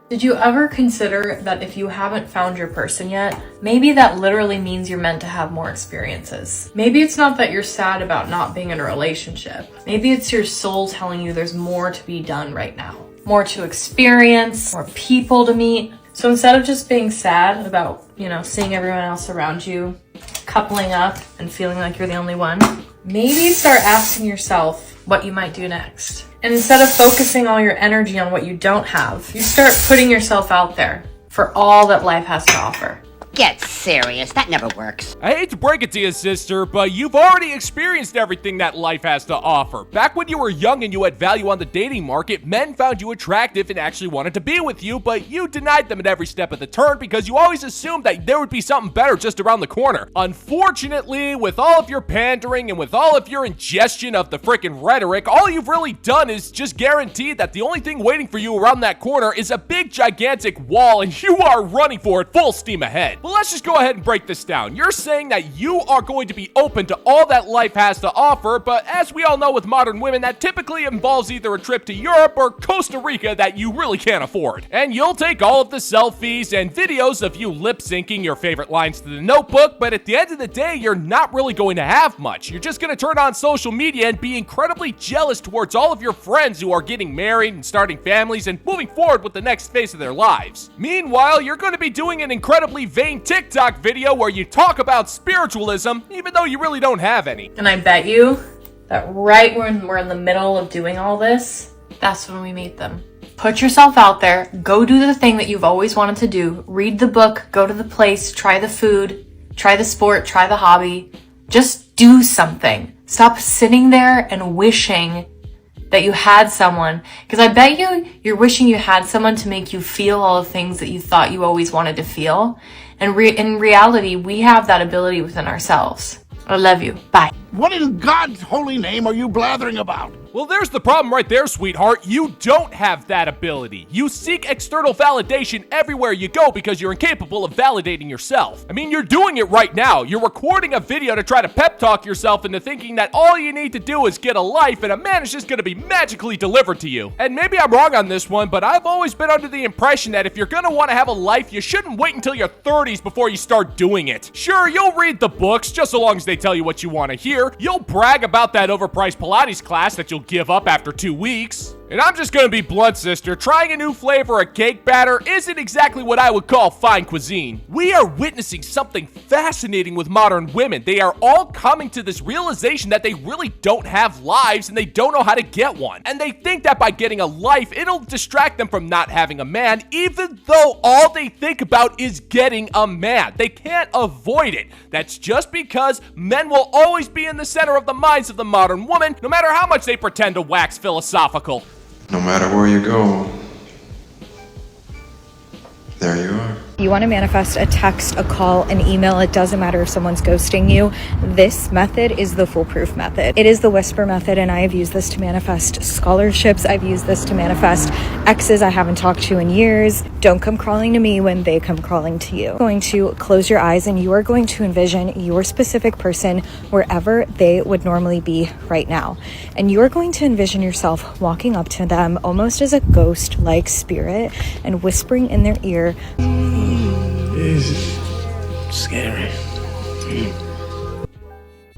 Did you ever consider that if you haven't found your person yet, maybe that literally means you're meant to have more experiences? Maybe it's not that you're sad about not being in a relationship. Maybe it's your soul telling you there's more to be done right now. More to experience, more people to meet. So instead of just being sad about, seeing everyone else around you coupling up and feeling like you're the only one, maybe start asking yourself what you might do next. And instead of focusing all your energy on what you don't have, you start putting yourself out there for all that life has to offer. Get serious. That never works. I hate to break it to you, sister, but you've already experienced everything that life has to offer. Back when you were young and you had value on the dating market, men found you attractive and actually wanted to be with you, but you denied them at every step of the turn because you always assumed that there would be something better just around the corner. Unfortunately, with all of your pandering and with all of your ingestion of the frickin' rhetoric, all you've really done is just guarantee that the only thing waiting for you around that corner is a big, gigantic wall, and you are running for it full steam ahead. Well, let's just go ahead and break this down. You're saying that you are going to be open to all that life has to offer, but as we all know with modern women, that typically involves either a trip to Europe or Costa Rica that you really can't afford. And you'll take all of the selfies and videos of you lip-syncing your favorite lines to the notebook, but at the end of the day, you're not really going to have much. You're just going to turn on social media and be incredibly jealous towards all of your friends who are getting married and starting families and moving forward with the next phase of their lives. Meanwhile, you're going to be doing an incredibly vain TikTok video where you talk about spiritualism, even though you really don't have any. And I bet you that right when we're in the middle of doing all this, that's when we meet them. Put yourself out there, go do the thing that you've always wanted to do, read the book, go to the place, try the food, try the sport, try the hobby. Just do something. Stop sitting there and wishing that you had someone, because I bet you're wishing you had someone to make you feel all the things that you thought you always wanted to feel. And in reality, we have that ability within ourselves. I love you. Bye. What in God's holy name are you blathering about? Well, there's the problem right there, sweetheart. You don't have that ability. You seek external validation everywhere you go because you're incapable of validating yourself. I mean, you're doing it right now. You're recording a video to try to pep talk yourself into thinking that all you need to do is get a life and a man is just going to be magically delivered to you. And maybe I'm wrong on this one, but I've always been under the impression that if you're going to want to have a life, you shouldn't wait until your 30s before you start doing it. Sure, you'll read the books just so long as they tell you what you want to hear. You'll brag about that overpriced Pilates class that you'll give up after 2 weeks. And I'm just gonna be blunt, sister. Trying a new flavor of cake batter isn't exactly what I would call fine cuisine. We are witnessing something fascinating with modern women. They are all coming to this realization that they really don't have lives and they don't know how to get one. And they think that by getting a life, it'll distract them from not having a man, even though all they think about is getting a man. They can't avoid it. That's just because men will always be in the center of the minds of the modern woman, no matter how much they pretend to wax philosophical. No matter where you go, there you are. You want to manifest a text, a call, an email, it doesn't matter if someone's ghosting you. This method is the foolproof method. It is the whisper method, and I have used this to manifest scholarships. I've used this to manifest exes I haven't talked to in years. Don't come crawling to me when they come crawling to you. You're going to close your eyes and you are going to envision your specific person wherever they would normally be right now. And you're going to envision yourself walking up to them almost as a ghost-like spirit and whispering in their ear, It's scary.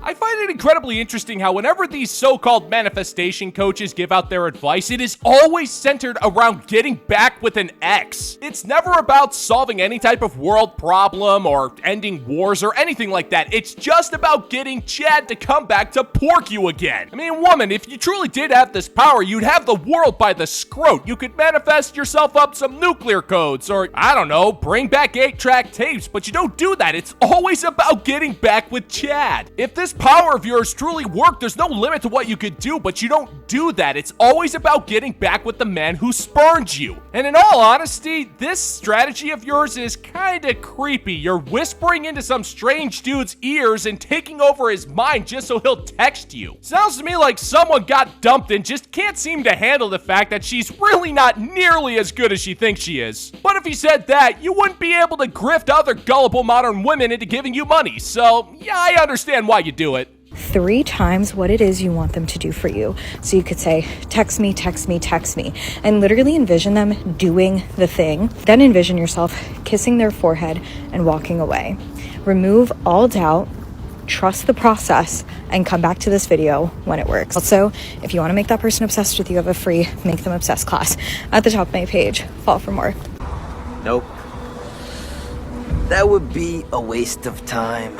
I find it incredibly interesting how whenever these so-called manifestation coaches give out their advice, it is always centered around getting back with an ex. It's never about solving any type of world problem or ending wars or anything like that. It's just about getting Chad to come back to pork you again. I mean, woman, if you truly did have this power, you'd have the world by the scrote. You could manifest yourself up some nuclear codes or, I don't know, bring back 8-track tapes, but you don't do that. It's always about getting back with Chad. If this power of yours truly worked, there's no limit to what you could do, but you don't do that. It's always about getting back with the man who spurned you. And in all honesty, this strategy of yours is kinda creepy. You're whispering into some strange dude's ears and taking over his mind just so he'll text you. Sounds to me like someone got dumped and just can't seem to handle the fact that she's really not nearly as good as she thinks she is. But if you said that, you wouldn't be able to grift other gullible modern women into giving you money. So, yeah, I understand why you do it. 3 times what it is you want them to do for you. So you could say, text me, text me, text me, and literally envision them doing the thing. Then envision yourself kissing their forehead and walking away. Remove all doubt, trust the process, and come back to this video when it works. Also, if you want to make that person obsessed with you, I have a free Make Them Obsessed class at the top of my page. Follow for more. Nope. That would be a waste of time.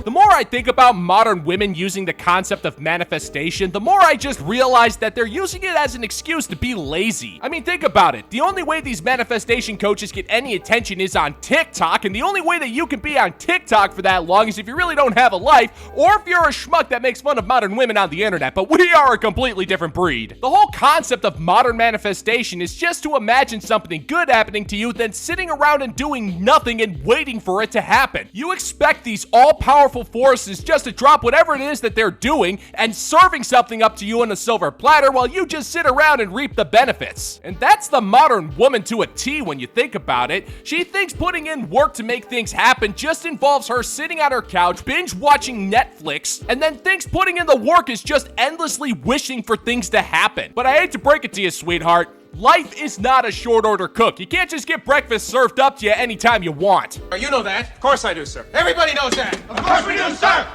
The more I think about modern women using the concept of manifestation, the more I just realize that they're using it as an excuse to be lazy. I mean, think about it. The only way these manifestation coaches get any attention is on TikTok, and the only way that you can be on TikTok for that long is if you really don't have a life, or if you're a schmuck that makes fun of modern women on the internet, but we are a completely different breed. The whole concept of modern manifestation is just to imagine something good happening to you, then sitting around and doing nothing and waiting for it to happen. You expect these all-powerful forces just to drop whatever it is that they're doing and serving something up to you on a silver platter while you just sit around and reap the benefits. And that's the modern woman to a T when you think about it. She thinks putting in work to make things happen just involves her sitting on her couch, binge watching Netflix, and then thinks putting in the work is just endlessly wishing for things to happen. But I hate to break it to you, sweetheart. Life is not a short order cook. You can't just get breakfast served up to you anytime you want. You know that. Of course I do, sir. Everybody knows that. Of course we do, sir.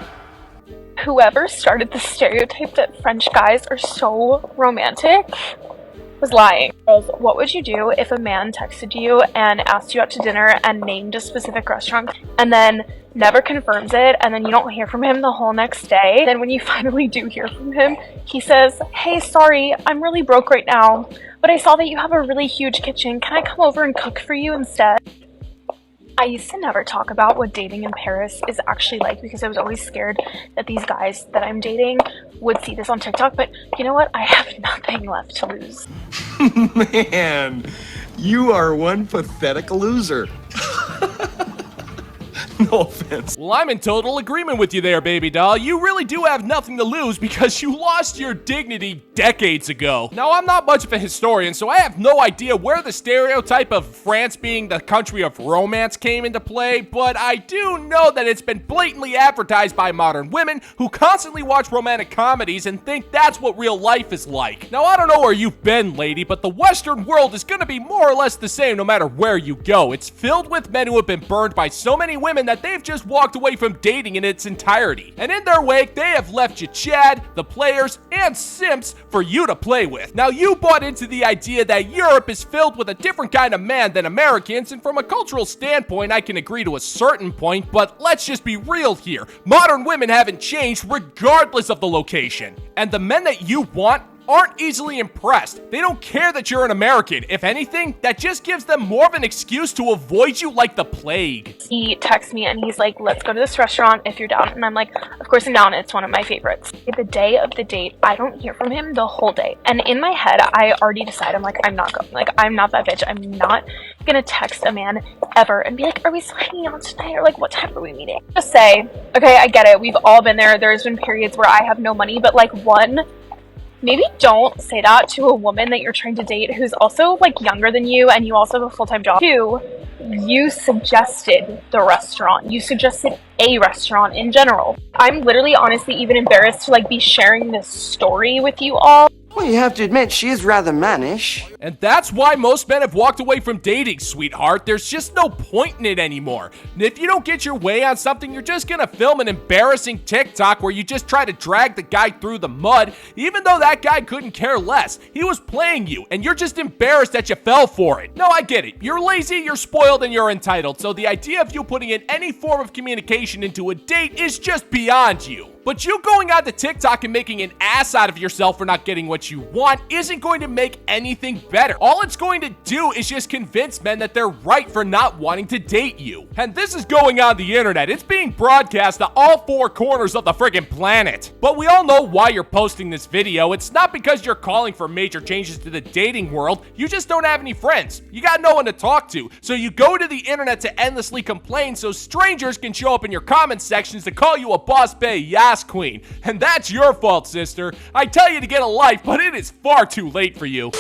Whoever started the stereotype that French guys are so romantic was lying. What would you do if a man texted you and asked you out to dinner and named a specific restaurant and then never confirms it, and then you don't hear from him the whole next day? Then when you finally do hear from him, he says, "Hey, sorry, I'm really broke right now, but I saw that you have a really huge kitchen. Can I come over and cook for you instead?" I used to never talk about what dating in Paris is actually like because I was always scared that these guys that I'm dating would see this on TikTok, but you know what? I have nothing left to lose. Man, you are one pathetic loser. No offense. Well, I'm in total agreement with you there, baby doll. You really do have nothing to lose because you lost your dignity decades ago. Now, I'm not much of a historian, so I have no idea where the stereotype of France being the country of romance came into play, but I do know that it's been blatantly advertised by modern women who constantly watch romantic comedies and think that's what real life is like. Now, I don't know where you've been, lady, but the Western world is gonna be more or less the same no matter where you go. It's filled with men who have been burned by so many women that they've just walked away from dating in its entirety. And in their wake, they have left you Chad, the players, and simps for you to play with. Now, you bought into the idea that Europe is filled with a different kind of man than Americans, and from a cultural standpoint, I can agree to a certain point, but let's just be real here. Modern women haven't changed regardless of the location. And the men that you want aren't easily impressed. They don't care that you're an American. If anything, that just gives them more of an excuse to avoid you like the plague. He texts me and he's like, "Let's go to this restaurant if you're down." And I'm like, "Of course I'm down. It's one of my favorites." The day of the date, I don't hear from him the whole day. And in my head, I already decide, I'm like, I'm not going. Like, I'm not that bitch. I'm not gonna text a man ever and be like, "Are we still hanging out tonight?" Or like, "What time are we meeting?" Just say, okay, I get it. We've all been there. There's been periods where I have no money, but like, one, maybe don't say that to a woman that you're trying to date who's also like younger than you and you also have a full-time job. 2, you suggested the restaurant. You suggested a restaurant in general. I'm literally honestly even embarrassed to like be sharing this story with you all. Well, you have to admit, she is rather mannish. And that's why most men have walked away from dating, sweetheart. There's just no point in it anymore. And if you don't get your way on something, you're just gonna film an embarrassing TikTok where you just try to drag the guy through the mud, even though that guy couldn't care less. He was playing you, and you're just embarrassed that you fell for it. No, I get it. You're lazy, you're spoiled, and you're entitled, so the idea of you putting in any form of communication into a date is just beyond you. But you going on to TikTok and making an ass out of yourself for not getting what you want isn't going to make anything better. All it's going to do is just convince men that they're right for not wanting to date you. And this is going on the internet. It's being broadcast to all 4 corners of the friggin' planet. But we all know why you're posting this video. It's not because you're calling for major changes to the dating world. You just don't have any friends. You got no one to talk to. So you go to the internet to endlessly complain so strangers can show up in your comment sections to call you a boss bae yas queen. And that's your fault, sister. I tell you to get a life, but it is far too late for you.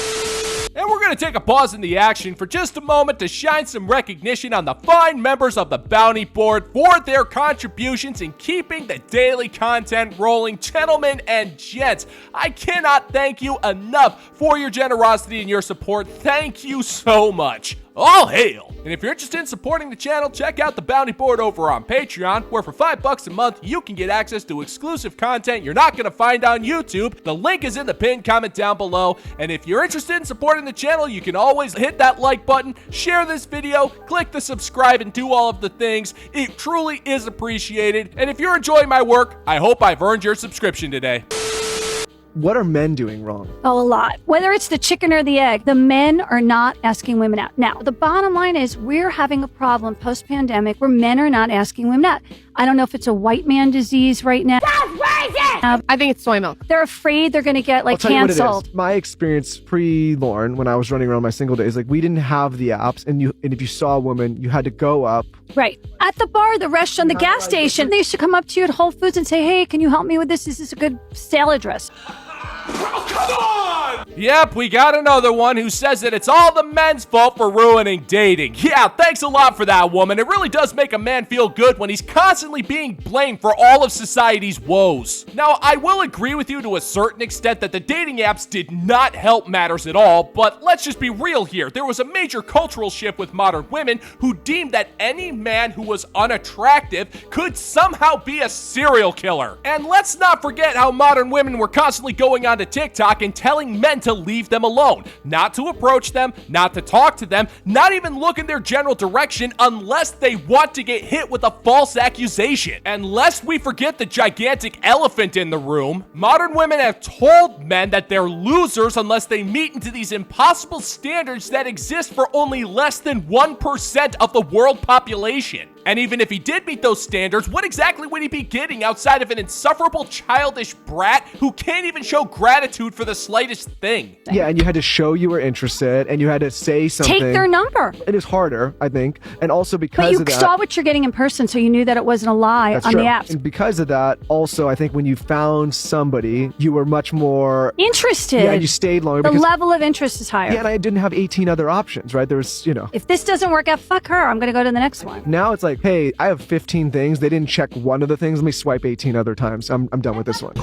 And we're going to take a pause in the action for just a moment to shine some recognition on the fine members of the Bounty Board for their contributions in keeping the daily content rolling. Gentlemen and gents, I cannot thank you enough for your generosity and your support. Thank you so much. All hail! And if you're interested in supporting the channel, check out the Bounty Board over on Patreon, where for $5 a month, you can get access to exclusive content you're not going to find on YouTube. The link is in the pinned comment down below. And if you're interested in supporting the channel, you can always hit that like button, share this video, click the subscribe, and do all of the things. It truly is appreciated. And if you're enjoying my work, I hope I've earned your subscription today. What are men doing wrong? Oh, a lot. Whether it's the chicken or the egg, the men are not asking women out. Now, the bottom line is we're having a problem post-pandemic where men are not asking women out. I don't know if it's a white man disease right now. I think it's soy milk. They're afraid they're going to get canceled. My experience pre-Lauren, when I was running around my single days, we didn't have the apps, and if you saw a woman, you had to go up. Right. At the bar, the restaurant, the gas station, they used to come up to you at Whole Foods and say, hey, can you help me with this? Is this a good salad dress? Oh, come on! Yep, we got another one who says that it's all the men's fault for ruining dating. Yeah, thanks a lot for that, woman. It really does make a man feel good when he's constantly being blamed for all of society's woes. Now, I will agree with you to a certain extent that the dating apps did not help matters at all, but let's just be real here. There was a major cultural shift with modern women who deemed that any man who was unattractive could somehow be a serial killer. And let's not forget how modern women were constantly going onto TikTok and telling men to leave them alone, not to approach them, not to talk to them, not even look in their general direction unless they want to get hit with a false accusation. And lest we forget the gigantic elephant in the room, modern women have told men that they're losers unless they meet into these impossible standards that exist for only less than 1% of the world population. And even if he did meet those standards, what exactly would he be getting outside of an insufferable childish brat who can't even show gratitude for the slightest thing? Yeah, and you had to show you were interested, and you had to say something. Take their number. It is harder, I think, and also because of that. But you saw what you're getting in person, so you knew that it wasn't a lie on the apps. And because of that, also, I think when you found somebody, you were much more interested. Yeah, you stayed longer. The level of interest is higher. Yeah, and I didn't have 18 other options, right? There was, If this doesn't work out, fuck her. I'm going to go to the next one. Now it's like, hey, I have 15 things. They didn't check one of the things. Let me swipe 18 other times. I'm done with this one.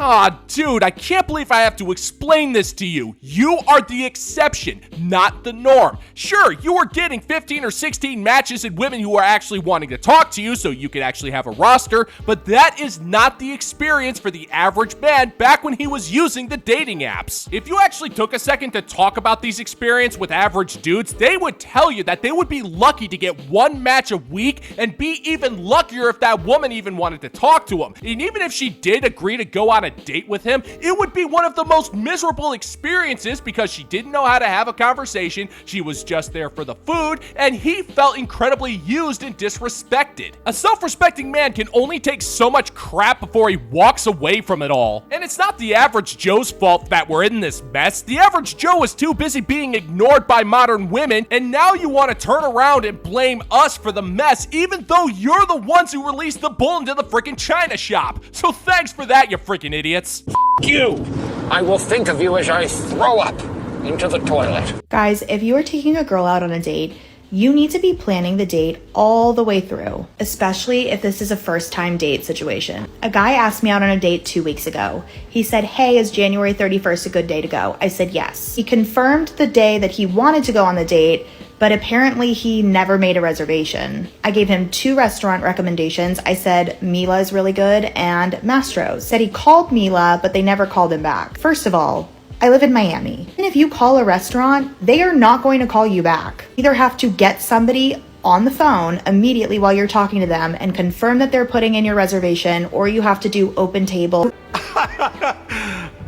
Aw, dude, I can't believe I have to explain this to you. You are the exception, not the norm. Sure, you are getting 15 or 16 matches and women who are actually wanting to talk to you so you can actually have a roster, but that is not the experience for the average man back when he was using the dating apps. If you actually took a second to talk about these experiences with average dudes, they would tell you that they would be lucky to get one match a week and be even luckier if that woman even wanted to talk to him. And even if she did agree to go on a date with him, it would be one of the most miserable experiences because she didn't know how to have a conversation, she was just there for the food, and he felt incredibly used and disrespected. A self-respecting man can only take so much crap before he walks away from it all. And it's not the average Joe's fault that we're in this mess. The average Joe is too busy being ignored by modern women, and now you want to turn around and blame us for the mess, even though you're the ones who released the bull into the freaking china shop. So thanks for that, you freaking idiots. You! I will think of you as I throw up into the toilet. Guys, if you are taking a girl out on a date, you need to be planning the date all the way through, especially if this is a first-time date situation. A guy asked me out on a date 2 weeks ago. He said, hey, is January 31st a good day to go? I said yes. He confirmed the day that he wanted to go on the date, but apparently he never made a reservation. I gave him 2 restaurant recommendations. I said Mila is really good and Mastro's. Said he called Mila, but they never called him back. First of all, I live in Miami. And if you call a restaurant, they are not going to call you back. You either have to get somebody on the phone immediately while you're talking to them and confirm that they're putting in your reservation, or you have to do open table.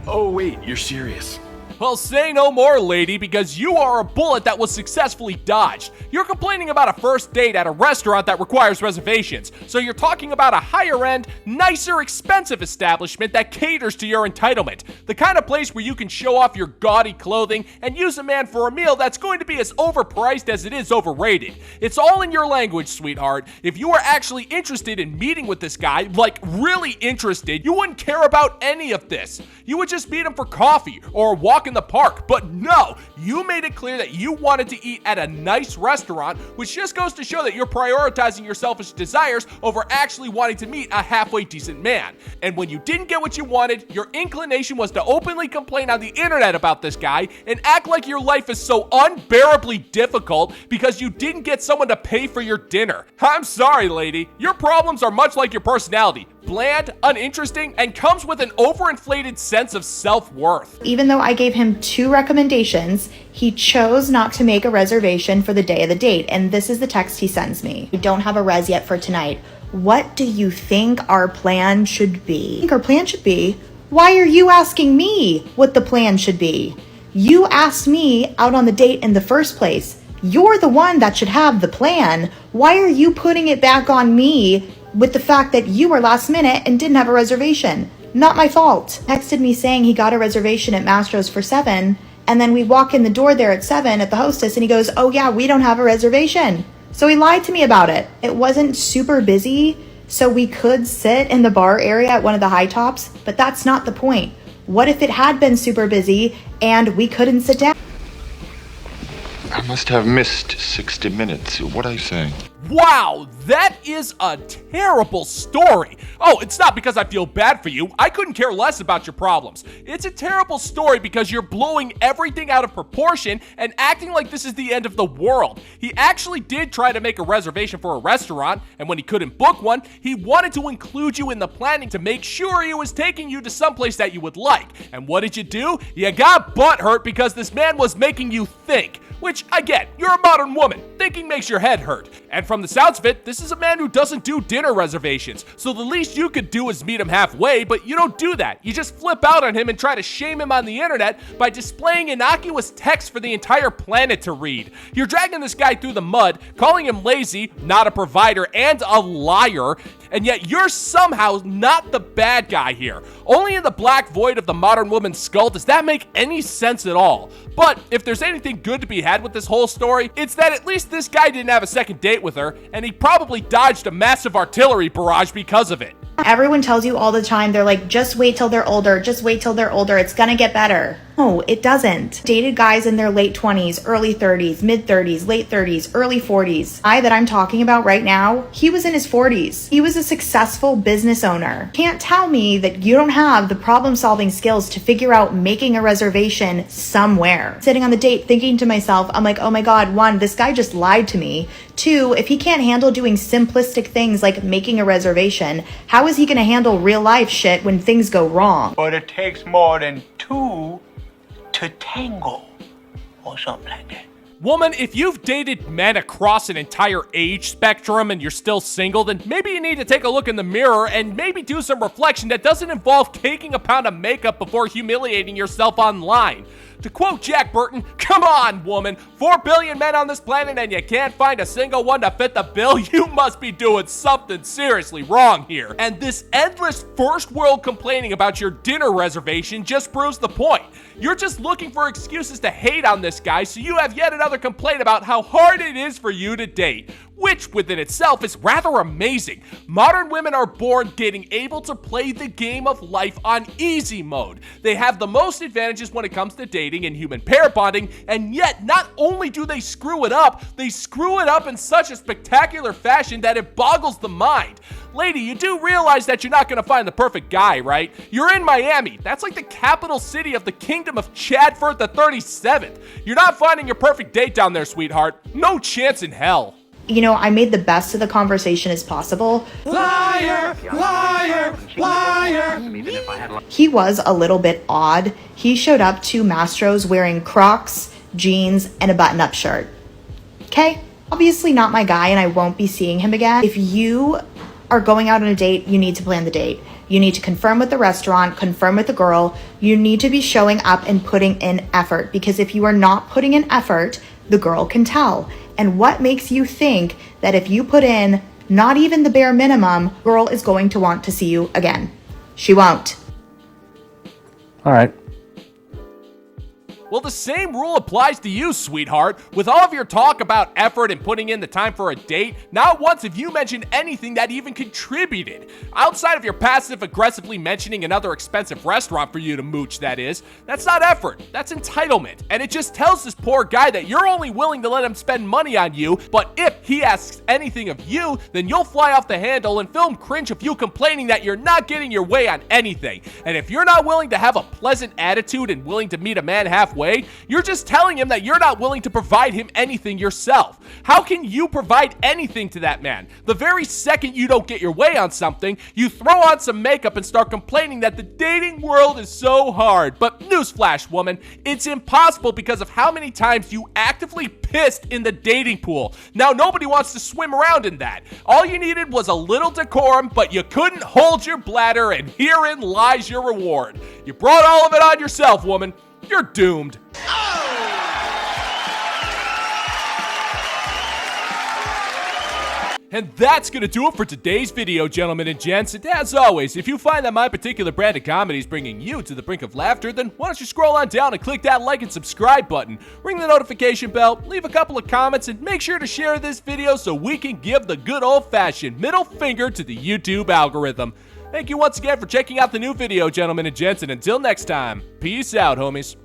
Oh wait, you're serious. Well, say no more, lady, because you are a bullet that was successfully dodged. You're complaining about a first date at a restaurant that requires reservations, so you're talking about a higher-end, nicer, expensive establishment that caters to your entitlement. The kind of place where you can show off your gaudy clothing and use a man for a meal that's going to be as overpriced as it is overrated. It's all in your language, sweetheart. If you were actually interested in meeting with this guy, like really interested, you wouldn't care about any of this. You would just meet him for coffee or a walk in the park, but no, you made it clear that you wanted to eat at a nice restaurant, which just goes to show that you're prioritizing your selfish desires over actually wanting to meet a halfway decent man. And when you didn't get what you wanted, your inclination was to openly complain on the internet about this guy and act like your life is so unbearably difficult because you didn't get someone to pay for your dinner. I'm sorry, lady. Your problems are much like your personality. Bland, uninteresting, and comes with an overinflated sense of self-worth. Even though I gave him 2 recommendations, he chose not to make a reservation for the day of the date, and this is the text he sends me. We don't have a res yet for tonight. What do you think our plan should be? Think our plan should be? Why are you asking me what the plan should be? You asked me out on the date in the first place. You're the one that should have the plan. Why are you putting it back on me with the fact that you were last minute and didn't have a reservation? Not my fault. Texted me saying he got a reservation at Mastro's for 7, and then we walk in the door there at 7 at the hostess and he goes, oh yeah, we don't have a reservation. So he lied to me about it. It wasn't super busy, so we could sit in the bar area at one of the high tops, but that's not the point. What if it had been super busy and we couldn't sit down? I must have missed 60 minutes. What are you saying? Wow, that is a terrible story. Oh, it's not because I feel bad for you. I couldn't care less about your problems. It's a terrible story because you're blowing everything out of proportion and acting like this is the end of the world. He actually did try to make a reservation for a restaurant, and when he couldn't book one, he wanted to include you in the planning to make sure he was taking you to someplace that you would like. And what did you do? You got butthurt because this man was making you think. Which, I get, you're a modern woman. Thinking makes your head hurt. And from the sounds of it, this is a man who doesn't do dinner reservations. So the least you could do is meet him halfway, but you don't do that. You just flip out on him and try to shame him on the internet by displaying innocuous text for the entire planet to read. You're dragging this guy through the mud, calling him lazy, not a provider, and a liar, and yet you're somehow not the bad guy here. Only in the black void of the modern woman's skull does that make any sense at all. But if there's anything good to be had with this whole story, it's that at least this guy didn't have a second date with her, and he probably dodged a massive artillery barrage because of it. Everyone tells you all the time, they're like, just wait till they're older, just wait till they're older, it's gonna get better. No, it doesn't. Dated guys in their late 20s, early 30s, mid 30s, late 30s, early 40s. The guy that I'm talking about right now, he was in his 40s. He was a successful business owner. Can't tell me that you don't have the problem-solving skills to figure out making a reservation somewhere. Sitting on the date thinking to myself, I'm like, oh my God, 1, this guy just lied to me. 2, if he can't handle doing simplistic things like making a reservation, how is he gonna handle real life shit when things go wrong? But it takes more than 2 to tango, or something like that. Woman, if you've dated men across an entire age spectrum and you're still single, then maybe you need to take a look in the mirror and maybe do some reflection that doesn't involve caking a pound of makeup before humiliating yourself online. To quote Jack Burton, come on, woman, 4 billion men on this planet and you can't find a single one to fit the bill? You must be doing something seriously wrong here. And this endless first world complaining about your dinner reservation just proves the point. You're just looking for excuses to hate on this guy, so you have yet another complaint about how hard it is for you to date, which within itself is rather amazing. Modern women are born getting able to play the game of life on easy mode. They have the most advantages when it comes to dating and human pair bonding, and yet not only do they screw it up in such a spectacular fashion that it boggles the mind. Lady, you do realize that you're not going to find the perfect guy, right? You're in Miami. That's like the capital city of the kingdom of Chadford the 37th. You're not finding your perfect date down there, sweetheart. No chance in hell. You know, I made the best of the conversation as possible. Liar, liar, liar. He was a little bit odd. He showed up to Mastro's wearing Crocs, jeans, and a button-up shirt. Okay? Obviously not my guy, and I won't be seeing him again. If you are going out on a date, you need to plan the date. You need to confirm with the restaurant, confirm with the girl. You need to be showing up and putting in effort, because if you are not putting in effort, the girl can tell. And what makes you think that if you put in not even the bare minimum, girl is going to want to see you again? She won't. All right. Well, the same rule applies to you, sweetheart. With all of your talk about effort and putting in the time for a date, not once have you mentioned anything that even contributed. Outside of your passive-aggressively mentioning another expensive restaurant for you to mooch, that is, that's not effort, that's entitlement. And it just tells this poor guy that you're only willing to let him spend money on you, but if he asks anything of you, then you'll fly off the handle and film cringe of you complaining that you're not getting your way on anything. And if you're not willing to have a pleasant attitude and willing to meet a man halfway, you're just telling him that you're not willing to provide him anything yourself. How can you provide anything to that man? The very second you don't get your way on something, you throw on some makeup and start complaining that the dating world is so hard. But newsflash, woman, it's impossible because of how many times you actively pissed in the dating pool. Now nobody wants to swim around in that. All you needed was a little decorum, but you couldn't hold your bladder, and herein lies your reward. You brought all of it on yourself, woman. You're doomed. And that's gonna do it for today's video, gentlemen and gents. And as always, if you find that my particular brand of comedy is bringing you to the brink of laughter, then why don't you scroll on down and click that like and subscribe button, ring the notification bell, leave a couple of comments, and make sure to share this video so we can give the good old-fashioned middle finger to the YouTube algorithm. Thank you once again for checking out the new video, gentlemen and gents, and until next time, peace out, homies.